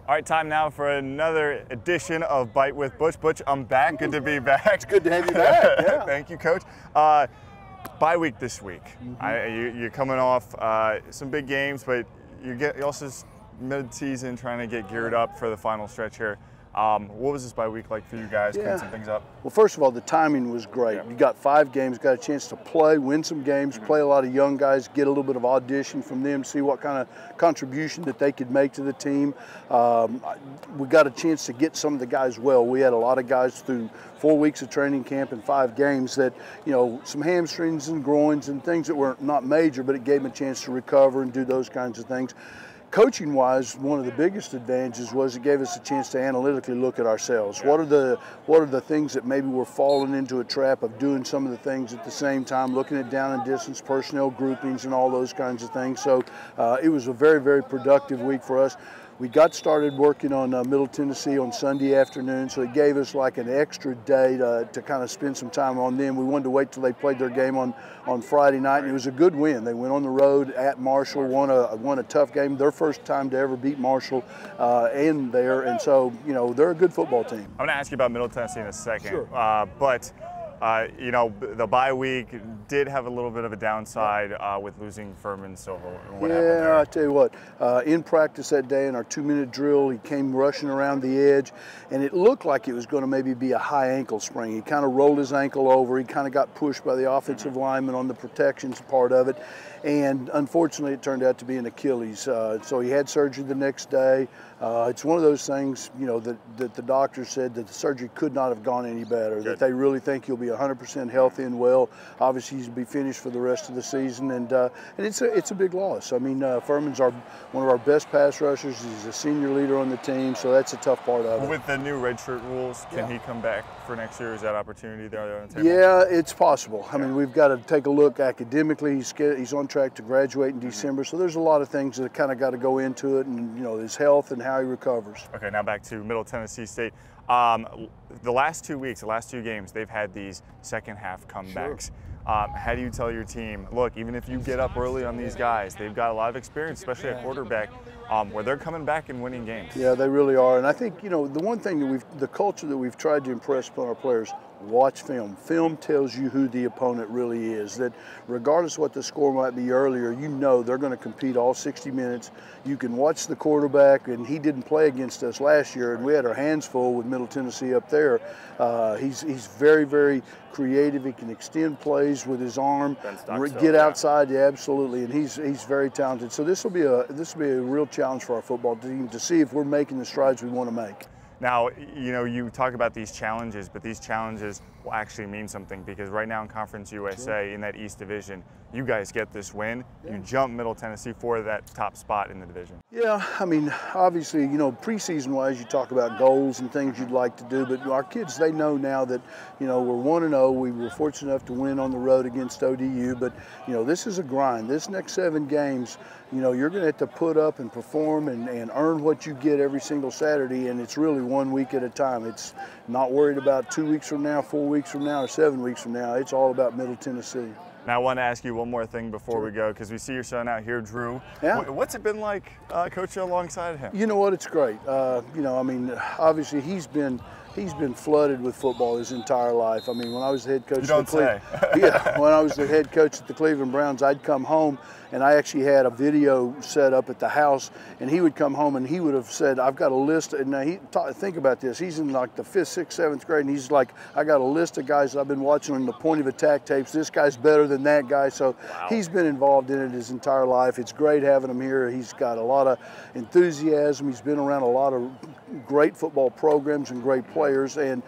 All right, time now for another edition of Bite with Butch. Butch, I'm back. Good to be back. It's good to have you back. Yeah. Thank you, Coach. Bye week this week. You're coming off some big games, but you're also mid-season trying to get geared up for the final stretch here. What was this bye week like for you guys? Clean some things up? Well, first of all, the timing was great. Yeah. You got 5 games, got a chance to play, win some games, play a lot of young guys, get a little bit of audition from them, see what kind of contribution that they could make to the team. We got a chance to get some of the guys well. We had a lot of guys through 4 weeks of training camp and 5 games that, you know, some hamstrings and groins and things that were not major, but it gave them a chance to recover and do those kinds of things. Coaching-wise, one of the biggest advantages was it gave us a chance to analytically look at ourselves. What are the things that maybe we're falling into a trap of doing some of the things at the same time, looking at down and distance, personnel groupings, and all those kinds of things. So it was a very, very productive week for us. We got started working on Middle Tennessee on Sunday afternoon, so it gave us like an extra day to kind of spend some time on them. We wanted to wait till they played their game on Friday night, and it was a good win. They went on the road at Marshall, won a tough game, their first time to ever beat Marshall and there, and so, you know, they're a good football team. I'm going to ask you about Middle Tennessee in a second, Sure. but you know, the bye week did have a little bit of a downside with losing Furman Silver. What happened there? I tell you what, in practice that day in our 2-minute drill, he came rushing around the edge, and it looked like it was going to maybe be a high ankle sprain. He kind of rolled his ankle over. He kind of got pushed by the offensive lineman on the protections part of it, and unfortunately it turned out to be an Achilles. So he had surgery the next day. It's one of those things, you know, that the doctor said that the surgery could not have gone any better, that they really think he'll be 100% healthy and well. Obviously, he's be finished for the rest of the season, and it's a big loss. I mean, Furman's one of our best pass rushers. He's a senior leader on the team, so that's a tough part of it. With the new redshirt rules, can he come back for next year? Is that opportunity there on the table? Yeah, it's possible. I mean, we've got to take a look academically. He's on track to graduate in December, so there's a lot of things that kind of got to go into it, and, you know, his health and how he recovers. Okay, now back to Middle Tennessee State. The last 2 weeks, the last 2 games, they've had these second half comebacks. Sure. How do you tell your team, look, even if you get up early on these guys, they've got a lot of experience, especially at quarterback, where they're coming back and winning games? Yeah, they really are. And I think, you know, the one thing that the culture that we've tried to impress upon our players, watch film. Film tells you who the opponent really is, that regardless of what the score might be earlier, you know they're going to compete all 60 minutes. You can watch the quarterback, and he didn't play against us last year, and we had our hands full with Middle Tennessee up there. He's very, very creative. He can extend plays with his arm, get outside, yeah, absolutely, and he's very talented. So this will be a real challenge for our football team to see if we're making the strides we want to make. Now, you know, you talk about these challenges, but these challenges will actually mean something, because right now in Conference USA, in that East Division, you guys get this win, you jump Middle Tennessee for that top spot in the division. Yeah, I mean, obviously, you know, preseason-wise, you talk about goals and things you'd like to do, but our kids, they know now that, you know, we're 1-0. We were fortunate enough to win on the road against ODU, but, you know, this is a grind. This next 7 games, you know, you're going to have to put up and perform and earn what you get every single Saturday, and it's really 1 week at a time. It's not worried about 2 weeks from now, 4 weeks from now, or 7 weeks from now. It's all about Middle Tennessee. Now, I want to ask you one more thing before we go, because we see your son out here, Drew. Yeah. What's it been like coaching alongside him? You know what? It's great. You know, I mean, obviously he's been flooded with football his entire life. I mean, when I was the head coach, when I was the head coach at the Cleveland Browns, I'd come home, and I actually had a video set up at the house, and he would come home and he would have said, I've got a list, and think about this, he's in like the 5th, 6th, 7th grade, and he's like, I got a list of guys that I've been watching on the point of attack tapes. This guy's better than that guy. So he's been involved in it his entire life. It's great having him here. He's got a lot of enthusiasm. He's been around a lot of great football programs and great players, and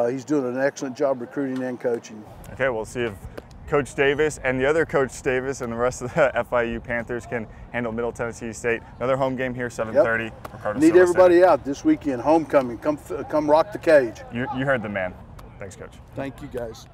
he's doing an excellent job recruiting and coaching. Okay, we'll see if Coach Davis and the other Coach Davis and the rest of the FIU Panthers can handle Middle Tennessee State. Another home game here, 7:30. Yep. Need everybody out this weekend. Homecoming. Come rock the cage. You heard the man. Thanks, Coach. Thank you, guys.